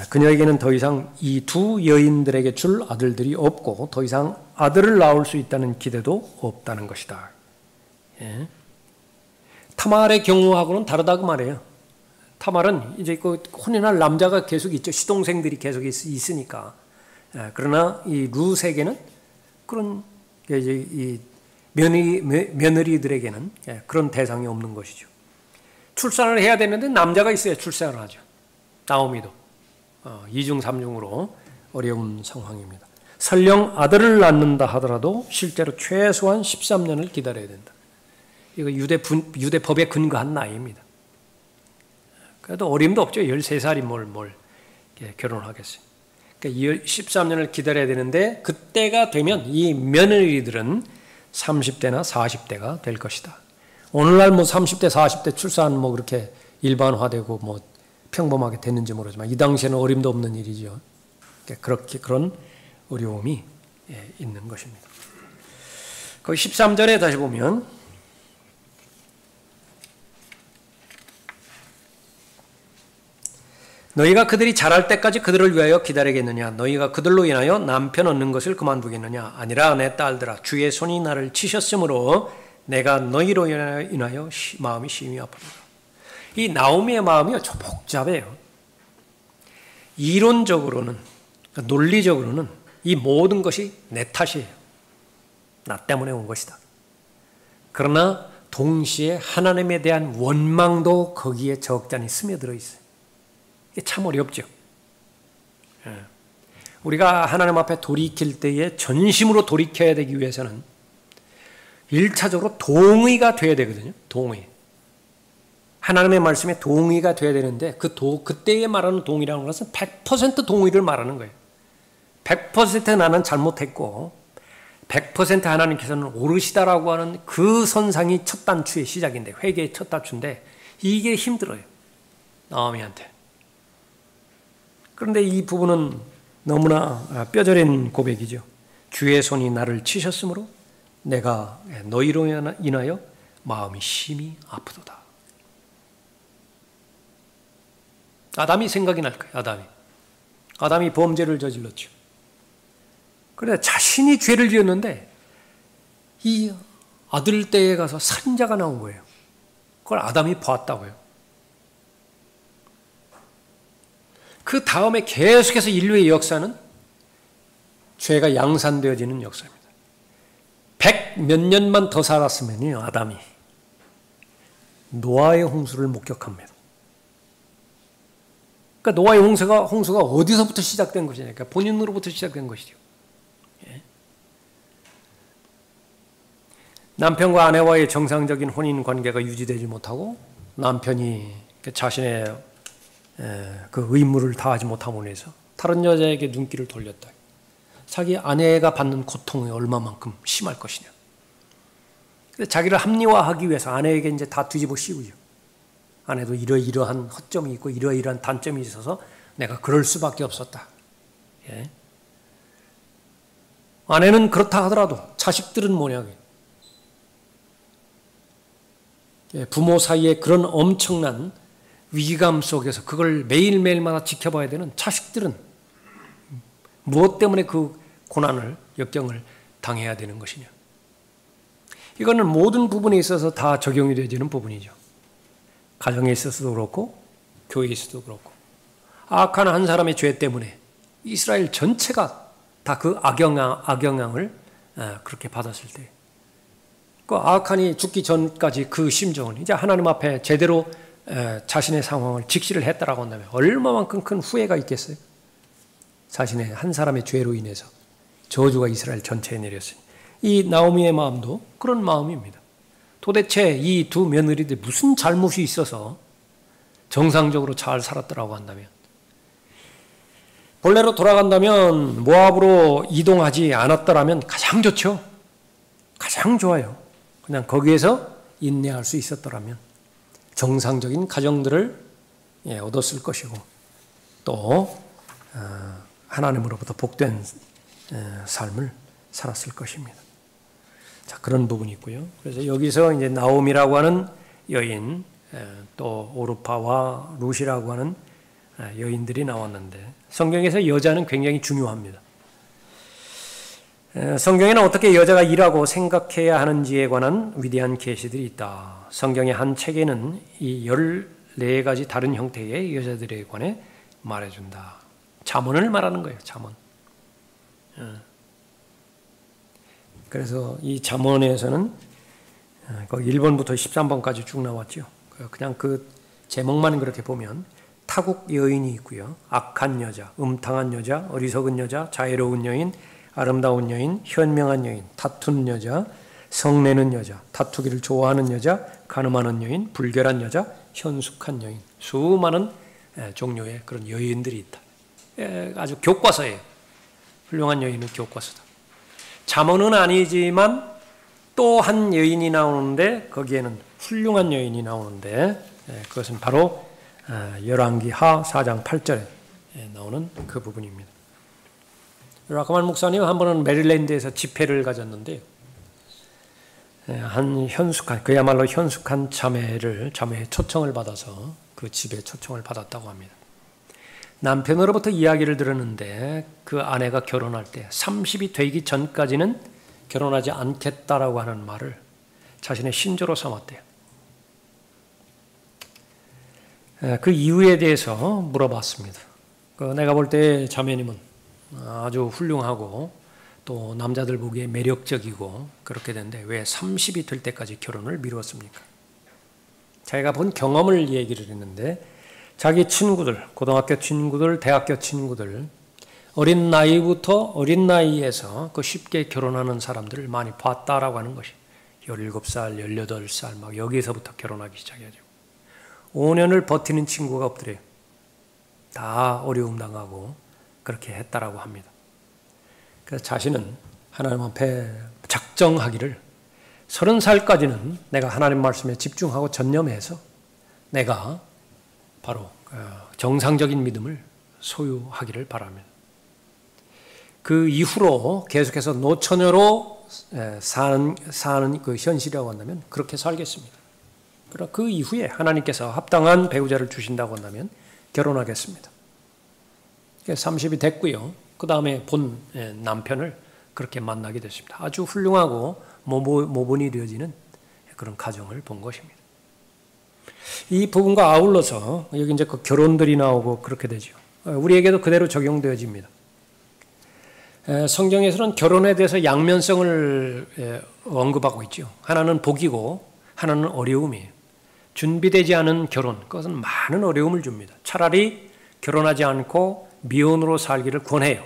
그녀에게는 더 이상 이 두 여인들에게 줄 아들들이 없고 더 이상 아들을 낳을 수 있다는 기대도 없다는 것이다. 예. 타말의 경우하고는 다르다고 말해요. 타말은 이제 그 혼인할 남자가 계속 있죠. 시동생들이 계속 있으니까. 그러나 이 룻에게는 그런 이제 이 며느리들에게는 그런 대상이 없는 것이죠. 출산을 해야 되는데 남자가 있어야 출산을 하죠. 나오미도 2중 3중으로 어려운 상황입니다. 설령 아들을 낳는다 하더라도 실제로 최소한 13년을 기다려야 된다. 이거 유대 법에 근거한 나이입니다. 그래도 어림도 없죠. 13살이 뭘 결혼을 하겠어요. 그러니까 13년을 기다려야 되는데 그때가 되면 이 며느리들은 30대나 40대가 될 것이다. 오늘날 뭐 30대, 40대 출산 뭐 그렇게 일반화되고 뭐 평범하게 됐는지 모르지만 이 당시에는 어림도 없는 일이죠. 그렇게 그런 어려움이 있는 것입니다. 그 13절에 다시 보면 너희가 그들이 자랄 때까지 그들을 위하여 기다리겠느냐? 너희가 그들로 인하여 남편 얻는 것을 그만두겠느냐? 아니라 내 딸들아, 주의 손이 나를 치셨으므로 내가 너희로 인하여 마음이 심히 아프다. 이 나오미의 마음이 좀 복잡해요. 이론적으로는, 논리적으로는 이 모든 것이 내 탓이에요. 나 때문에 온 것이다. 그러나 동시에 하나님에 대한 원망도 거기에 적잖이 스며들어 있어요. 이게 참 어렵죠. 우리가 하나님 앞에 돌이킬 때에 전심으로 돌이켜야 되기 위해서는 1차적으로 동의가 돼야 되거든요. 동의. 하나님의 말씀에 동의가 돼야 되는데 그때에 말하는 동의라는 것은 100% 동의를 말하는 거예요. 100% 나는 잘못했고 100% 하나님께서는 옳으시다라고 하는 그 선상이 첫 단추의 시작인데, 회개의 첫 단추인데 이게 힘들어요. 나오미한테. 그런데 이 부분은 너무나 뼈저린 고백이죠. 주의 손이 나를 치셨으므로 내가 너희로 인하여 마음이 심히 아프도다. 아담이 생각이 날 거예요. 아담이 범죄를 저질렀죠. 그런데 자신이 죄를 지었는데 이 아들 떼에 가서 살인자가 나온 거예요. 그걸 아담이 보았다고요. 그 다음에 계속해서 인류의 역사는 죄가 양산되어지는 역사입니다. 100 몇 년만 더 살았으면요, 아담이 노아의 홍수를 목격합니다. 그러니까 노아의 홍수가 어디서부터 시작된 것이냐니까 본인으로부터 시작된 것이죠. 예. 남편과 아내와의 정상적인 혼인 관계가 유지되지 못하고 남편이 자신의 그 의무를 다하지 못함으로 해서 다른 여자에게 눈길을 돌렸다. 자기 아내가 받는 고통이 얼마만큼 심할 것이냐. 자기를 합리화하기 위해서 아내에게 이제 다 뒤집어 씌우죠. 아내도 이러이러한 허점이 있고 이러이러한 단점이 있어서 내가 그럴 수밖에 없었다. 예. 아내는 그렇다 하더라도 자식들은 뭐냐. 예, 부모 사이에 그런 엄청난 위기감 속에서 그걸 매일매일마다 지켜봐야 되는 자식들은 무엇 때문에 그 고난을, 역경을 당해야 되는 것이냐. 이거는 모든 부분에 있어서 다 적용이 되어지는 부분이죠. 가정에 있어서도 그렇고 교회에 있어서도 그렇고 악한 한 사람의 죄 때문에 이스라엘 전체가 다 그 악영향을 그렇게 받았을 때 그 악한이 죽기 전까지 그 심정은 이제 하나님 앞에 제대로 자신의 상황을 직시를 했다라고 한다면 얼마만큼 큰 후회가 있겠어요? 자신의 한 사람의 죄로 인해서 저주가 이스라엘 전체에 내렸으니 이 나오미의 마음도 그런 마음입니다. 도대체 이 두 며느리들이 무슨 잘못이 있어서 정상적으로 잘 살았더라고 한다면, 본래로 돌아간다면 모압으로 이동하지 않았더라면 가장 좋죠. 가장 좋아요. 그냥 거기에서 인내할 수 있었더라면 정상적인 가정들을 얻었을 것이고 또 하나님으로부터 복된 삶을 살았을 것입니다. 자, 그런 부분이 있고요. 그래서 여기서 이제 나오미라고 하는 여인, 또 오르파와 룻이라고 하는 여인들이 나왔는데 성경에서 여자는 굉장히 중요합니다. 성경에는 어떻게 여자가 일하고 생각해야 하는지에 관한 위대한 계시들이 있다. 성경의 한 책에는 이 14가지 다른 형태의 여자들에 관해 말해준다. 잠언을 말하는 거예요. 잠언. 그래서 이 잠언에서는 거기 1번부터 13번까지 쭉 나왔죠. 그냥 그 제목만 그렇게 보면 타국 여인이 있고요. 악한 여자, 음탕한 여자, 어리석은 여자, 자애로운 여인, 아름다운 여인, 현명한 여인, 다투는 여자, 성내는 여자, 다투기를 좋아하는 여자, 간음하는 여인, 불결한 여자, 현숙한 여인. 수많은 종류의 그런 여인들이 있다. 아주 교과서예요. 훌륭한 여인은 교과서다. 잠언은 아니지만 또 한 여인이 나오는데 거기에는 훌륭한 여인이 나오는데 그것은 바로 열왕기하 4장 8절에 나오는 그 부분입니다. 라카만 목사님 한 번은 메릴랜드에서 집회를 가졌는데 한 현숙한, 그야말로 현숙한 자매의 초청을 받아서 그 집에 초청을 받았다고 합니다. 남편으로부터 이야기를 들었는데 그 아내가 결혼할 때 30이 되기 전까지는 결혼하지 않겠다라고 하는 말을 자신의 신조로 삼았대요. 그 이유에 대해서 물어봤습니다. 내가 볼 때 자매님은 아주 훌륭하고 또 남자들 보기에 매력적이고 그렇게 되는데 왜 30이 될 때까지 결혼을 미루었습니까? 자기가 본 경험을 얘기를 했는데 자기 친구들, 고등학교 친구들, 대학교 친구들 어린 나이에서 그 쉽게 결혼하는 사람들을 많이 봤다라고 하는 것이 17살, 18살 막 여기서부터 결혼하기 시작해가지고 5년을 버티는 친구가 없더래요. 다 어려움 당하고 그렇게 했다라고 합니다. 그래서 자신은 하나님 앞에 작정하기를 30살까지는 내가 하나님 말씀에 집중하고 전념해서 내가 바로 정상적인 믿음을 소유하기를 바랍니다. 그 이후로 계속해서 노처녀로 사는 그 현실이라고 한다면 그렇게 살겠습니다. 그러나 그 이후에 하나님께서 합당한 배우자를 주신다고 한다면 결혼하겠습니다. 30이 됐고요. 그 다음에 본 남편을 그렇게 만나게 됐습니다. 아주 훌륭하고 모본이 이루어지는 그런 가정을 본 것입니다. 이 부분과 아울러서 여기 이제 그 결혼들이 나오고 그렇게 되죠. 우리에게도 그대로 적용되어집니다. 성경에서는 결혼에 대해서 양면성을 언급하고 있죠. 하나는 복이고 하나는 어려움이에요. 준비되지 않은 결혼, 그것은 많은 어려움을 줍니다. 차라리 결혼하지 않고 미혼으로 살기를 권해요.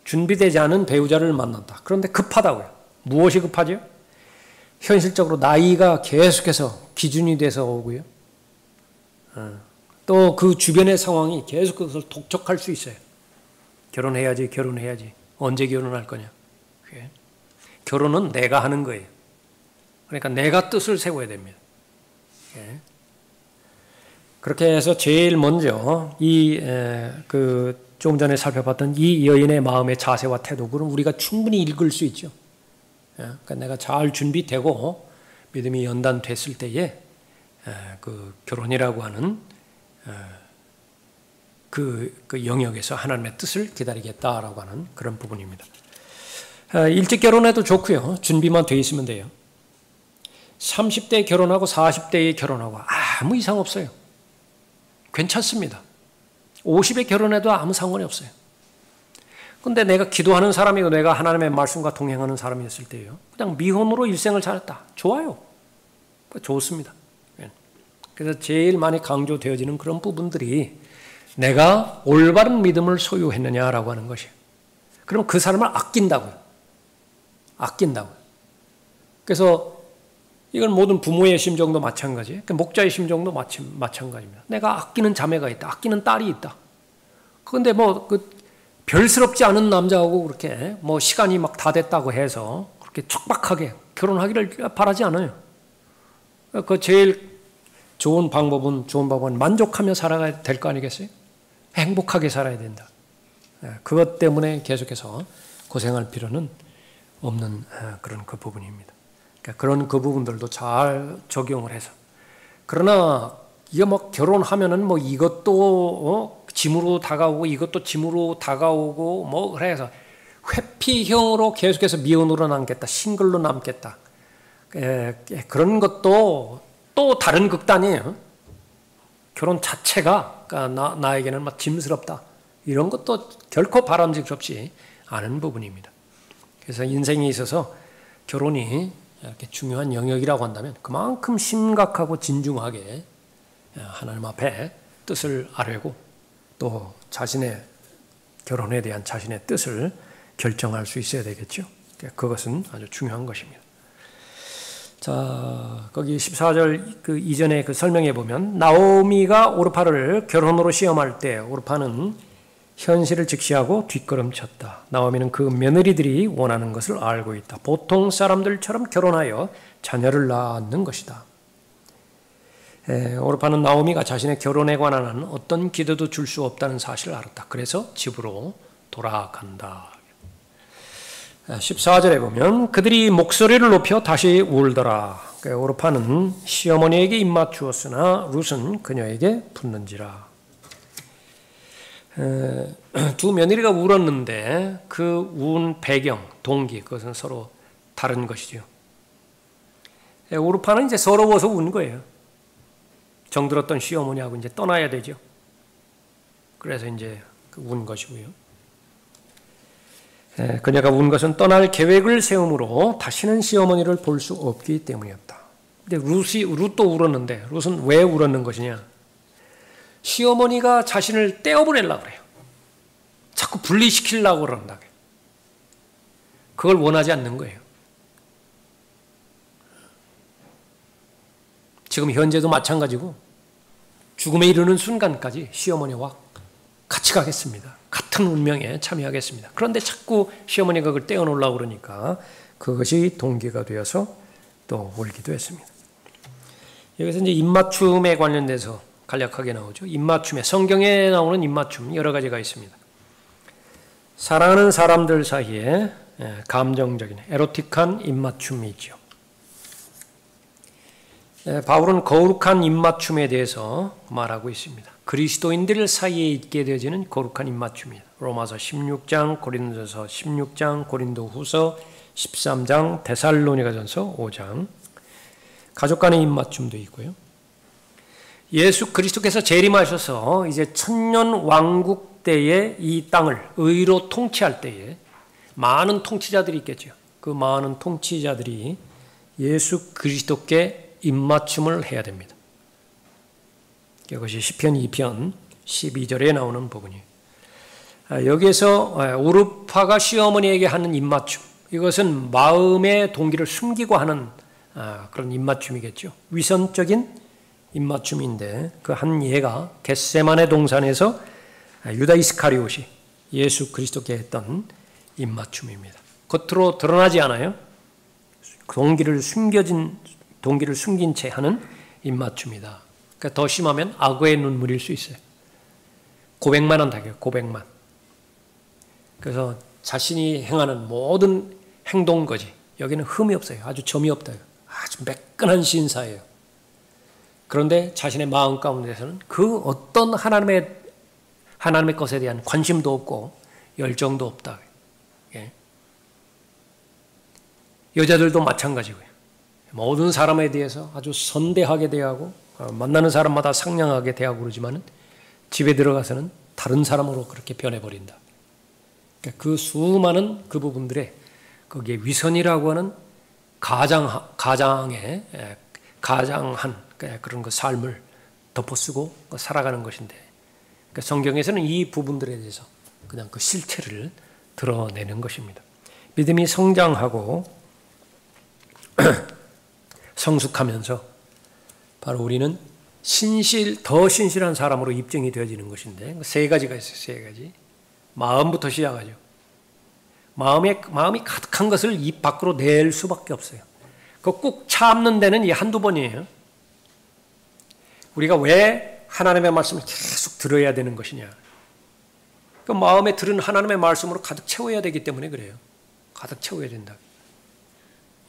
준비되지 않은 배우자를 만난다. 그런데 급하다고요. 무엇이 급하죠? 현실적으로 나이가 계속해서 기준이 돼서 오고요. 또 그 주변의 상황이 계속 그것을 독촉할 수 있어요. 결혼해야지. 언제 결혼할 거냐. 결혼은 내가 하는 거예요. 그러니까 내가 뜻을 세워야 됩니다. 그렇게 해서 제일 먼저 조금 전에 살펴봤던 이 여인의 마음의 자세와 태도, 그럼 우리가 충분히 읽을 수 있죠. 그러니까 내가 잘 준비되고 믿음이 연단됐을 때에 그 결혼이라고 하는 그 영역에서 하나님의 뜻을 기다리겠다라고 하는 그런 부분입니다. 일찍 결혼해도 좋고요. 준비만 돼 있으면 돼요. 30대에 결혼하고 40대에 결혼하고 아무 이상 없어요. 괜찮습니다. 50에 결혼해도 아무 상관이 없어요. 근데 내가 기도하는 사람이고 내가 하나님의 말씀과 동행하는 사람이었을 때요. 그냥 미혼으로 일생을 살았다. 좋아요. 좋습니다. 그래서 제일 많이 강조되어지는 그런 부분들이 내가 올바른 믿음을 소유했느냐라고 하는 것이에요. 그럼 그 사람을 아낀다고요. 그래서 이건 모든 부모의 심정도 마찬가지예요. 목자의 심정도 마찬가지입니다. 내가 아끼는 자매가 있다. 아끼는 딸이 있다. 그런데 별스럽지 않은 남자하고 그렇게 시간이 막 다 됐다고 해서 그렇게 촉박하게 결혼하기를 바라지 않아요. 그 제일 좋은 방법은 만족하며 살아가야 될 거 아니겠어요? 행복하게 살아야 된다. 그것 때문에 계속해서 고생할 필요는 없는 그런 그 부분입니다. 그런 그 부분들도 잘 적용을 해서. 그러나 이게 결혼하면은 이것도 짐으로 다가오고 이것도 짐으로 다가오고 그래서 회피형으로 계속해서 미혼으로 남겠다, 싱글로 남겠다. 그런 것도 또 다른 극단이에요. 결혼 자체가 나에게는 짐스럽다. 이런 것도 결코 바람직스럽지 않은 부분입니다. 그래서 인생에 있어서 결혼이 이렇게 중요한 영역이라고 한다면 그만큼 심각하고 진중하게 하나님 앞에 뜻을 아뢰고 또 자신의 결혼에 대한 자신의 뜻을 결정할 수 있어야 되겠죠. 그것은 아주 중요한 것입니다. 자, 거기 14절 그 이전에 그 설명해 보면 나오미가 오르파를 결혼으로 시험할 때 오르파는 현실을 직시하고 뒷걸음쳤다. 나오미는 그 며느리들이 원하는 것을 알고 있다. 보통 사람들처럼 결혼하여 자녀를 낳는 것이다. 오르파는 나오미가 자신의 결혼에 관한 어떤 기도도 줄 수 없다는 사실을 알았다. 그래서 집으로 돌아간다. 14절에 보면 그들이 목소리를 높여 다시 울더라. 오르파는 시어머니에게 입맞추었으나 룻은 그녀에게 붙는지라. 두 며느리가 울었는데 그 운 배경, 동기, 그것은 서로 다른 것이죠. 오르파는 이제 서러워서 운 거예요. 정들었던 시어머니하고 이제 떠나야 되죠. 그래서 이제 운 것이고요. 그녀가 운 것은 떠날 계획을 세움으로 다시는 시어머니를 볼 수 없기 때문이었다. 근데 룻도 울었는데 룻은 왜 울었는 것이냐? 시어머니가 자신을 떼어보내려고 그래요. 자꾸 분리시키려고 그런다. 그걸 원하지 않는 거예요. 지금 현재도 마찬가지고 죽음에 이르는 순간까지 시어머니와 같이 가겠습니다. 같은 운명에 참여하겠습니다. 그런데 자꾸 시어머니가 그걸 떼어놓으려고 그러니까 그것이 동기가 되어서 또 울기도 했습니다. 여기서 이제 입맞춤에 관련돼서 간략하게 나오죠. 입맞춤에, 성경에 나오는 입맞춤 여러 가지가 있습니다. 사랑하는 사람들 사이에 감정적인 에로틱한 입맞춤이 있죠. 바울은 거룩한 입맞춤에 대해서 말하고 있습니다. 그리스도인들 사이에 있게 되어지는 거룩한 입맞춤입니다. 로마서 16장, 고린도서 16장, 고린도후서 13장, 데살로니가전서 5장. 가족 간의 입맞춤도 있고요. 예수 그리스도께서 재림하셔서 이제 천년 왕국 때에 이 땅을 의로 통치할 때에 많은 통치자들이 있겠죠. 그 많은 통치자들이 예수 그리스도께 입맞춤을 해야 됩니다. 이것이 시편 2편 12절에 나오는 부분이에요. 여기에서 오르파가 시어머니에게 하는 입맞춤, 이것은 마음의 동기를 숨기고 하는 그런 입맞춤이겠죠. 위선적인 입맞춤인데 그 한 예가 겟세마네 동산에서 유다 이스카리옷이 예수 그리스도께 했던 입맞춤입니다. 겉으로 드러나지 않아요. 동기를 숨긴 채 하는 입맞춤이다. 그러니까 더 심하면 악어의 눈물일 수 있어요. 고백만 한다고요. 고백만. 그래서 자신이 행하는 모든 행동거지 여기는 흠이 없어요. 아주 점이 없다. 아주 매끈한 신사예요. 그런데 자신의 마음 가운데서는 그 어떤 하나님의 것에 대한 관심도 없고 열정도 없다. 예. 여자들도 마찬가지고요. 모든 사람에 대해서 아주 선대하게 대하고 만나는 사람마다 상냥하게 대하고 그러지만 집에 들어가서는 다른 사람으로 그렇게 변해버린다. 그러니까 그 수많은 그 부분들에 거기에 위선이라고 하는 가장한 그런 그 삶을 덮어쓰고 살아가는 것인데, 그러니까 성경에서는 이 부분들에 대해서 그냥 그 실체를 드러내는 것입니다. 믿음이 성장하고 성숙하면서 바로 우리는 더 신실한 사람으로 입증이 되어지는 것인데, 세 가지가 있어요. 세 가지. 마음부터 시작하죠. 마음이 가득한 것을 입 밖으로 낼 수밖에 없어요. 그 꾹 참는 데는 이 한두 번이에요. 우리가 왜 하나님의 말씀을 계속 들어야 되는 것이냐. 그 마음에 들은 하나님의 말씀으로 가득 채워야 되기 때문에 그래요. 가득 채워야 된다.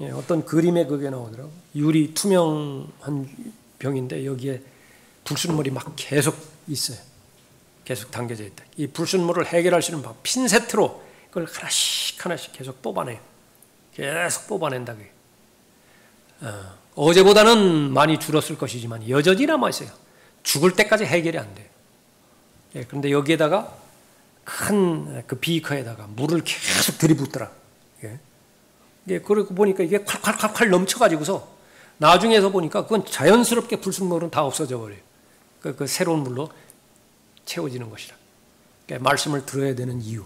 예, 어떤 그림에 그게 나오더라고요. 유리 투명한 병인데 여기에 불순물이 막 계속 있어요. 계속 담겨져 있다. 이 불순물을 해결할 수 있는 방법, 핀세트로 그걸 하나씩 계속 뽑아내요. 계속 뽑아낸다. 어제보다는 많이 줄었을 것이지만 여전히 남아있어요. 죽을 때까지 해결이 안 돼요. 예, 그런데 여기에다가 큰 그 비커에다가 물을 계속 들이붓더라. 예. 예, 그러고 보니까 이게 콸콸콸콸 넘쳐가지고서 나중에서 보니까 그건 자연스럽게 불순물은 다 없어져 버려요. 그 새로운 물로 채워지는 것이라. 그러니까 말씀을 들어야 되는 이유,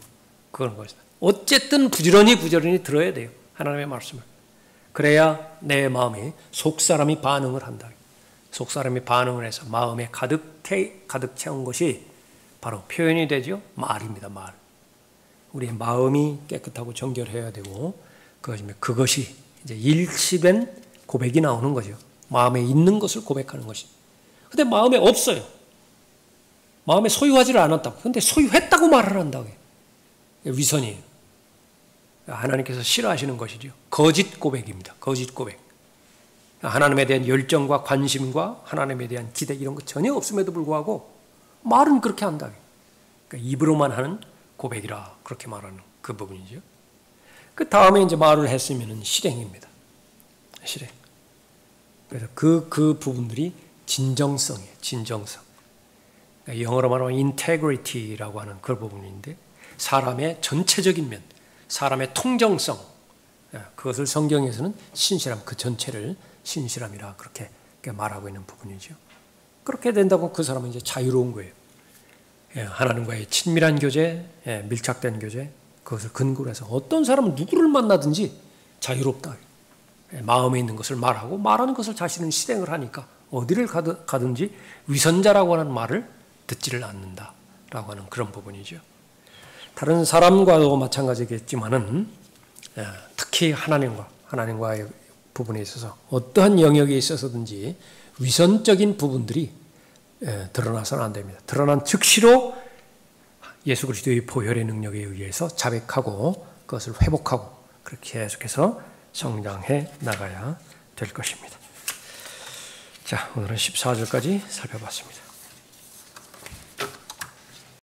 그건 것이다. 어쨌든 부지런히 들어야 돼요. 하나님의 말씀을. 그래야 내 마음이 속사람이 반응을 한다. 속사람이 반응을 해서 마음에 가득 채운 것이 바로 표현이 되죠. 말입니다. 말. 우리의 마음이 깨끗하고 정결해야 되고 그것이 이제 일치된 고백이 나오는 거죠. 마음에 있는 것을 고백하는 것이. 근데 마음에 없어요. 마음에 소유하지를 않았다고. 근데 소유했다고 말을 한다고. 위선이에요. 하나님께서 싫어하시는 것이죠. 거짓 고백입니다. 거짓 고백. 하나님에 대한 열정과 관심과 하나님에 대한 기대 이런 거 전혀 없음에도 불구하고 말은 그렇게 한다. 그러니까 입으로만 하는 고백이라 그렇게 말하는 그 부분이죠. 그 다음에 이제 말을 했으면은 실행입니다. 실행. 그래서 그 부분들이 진정성이에요. 진정성. 그러니까 영어로 말하면 integrity라고 하는 그 부분인데 사람의 전체적인 면, 사람의 통정성, 그것을 성경에서는 신실함, 그 전체를 신실함이라 그렇게 말하고 있는 부분이죠. 그렇게 된다고 그 사람은 이제 자유로운 거예요. 하나님과의 친밀한 교제, 밀착된 교제, 그것을 근거로 해서 어떤 사람은 누구를 만나든지 자유롭다. 마음에 있는 것을 말하고 말하는 것을 자신은 실행을 하니까 어디를 가든지 위선자라고 하는 말을 듣지를 않는다라고 하는 그런 부분이죠. 다른 사람과도 마찬가지겠지만은 특히 하나님과의 부분에 있어서 어떠한 영역에 있어서든지 위선적인 부분들이 드러나서는 안 됩니다. 드러난 즉시로 예수 그리스도의 보혈의 능력에 의해서 자백하고 그것을 회복하고 그렇게 계속해서 성장해 나가야 될 것입니다. 자, 오늘은 14절까지 살펴봤습니다.